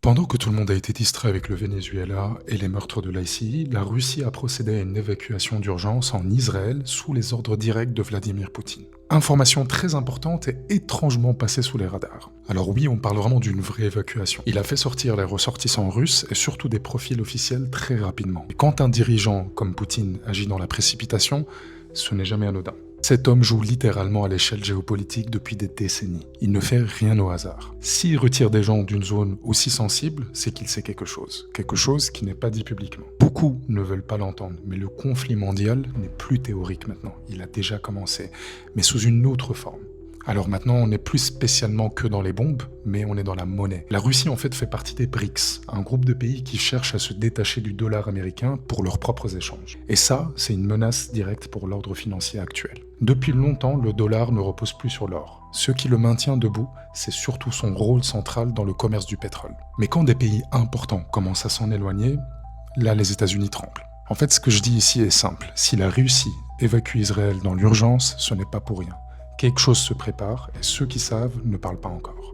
Pendant que tout le monde a été distrait avec le Venezuela et les meurtres de l'ICI, la Russie a procédé à une évacuation d'urgence en Israël sous les ordres directs de Vladimir Poutine. Information très importante et étrangement passée sous les radars. Alors oui, on parle vraiment d'une vraie évacuation. Il a fait sortir les ressortissants russes et surtout des profils officiels très rapidement. Et quand un dirigeant comme Poutine agit dans la précipitation, ce n'est jamais anodin. Cet homme joue littéralement à l'échelle géopolitique depuis des décennies. Il ne fait rien au hasard. S'il retire des gens d'une zone aussi sensible, c'est qu'il sait quelque chose. Quelque chose qui n'est pas dit publiquement. Beaucoup ne veulent pas l'entendre, mais le conflit mondial n'est plus théorique maintenant. Il a déjà commencé, mais sous une autre forme. Alors maintenant, on n'est plus spécialement que dans les bombes, mais on est dans la monnaie. La Russie en fait fait partie des BRICS, un groupe de pays qui cherchent à se détacher du dollar américain pour leurs propres échanges. Et ça, c'est une menace directe pour l'ordre financier actuel. Depuis longtemps, le dollar ne repose plus sur l'or. Ce qui le maintient debout, c'est surtout son rôle central dans le commerce du pétrole. Mais quand des pays importants commencent à s'en éloigner, là les États-Unis tremblent. En fait, ce que je dis ici est simple. Si la Russie évacue Israël dans l'urgence, ce n'est pas pour rien. Quelque chose se prépare et ceux qui savent ne parlent pas encore.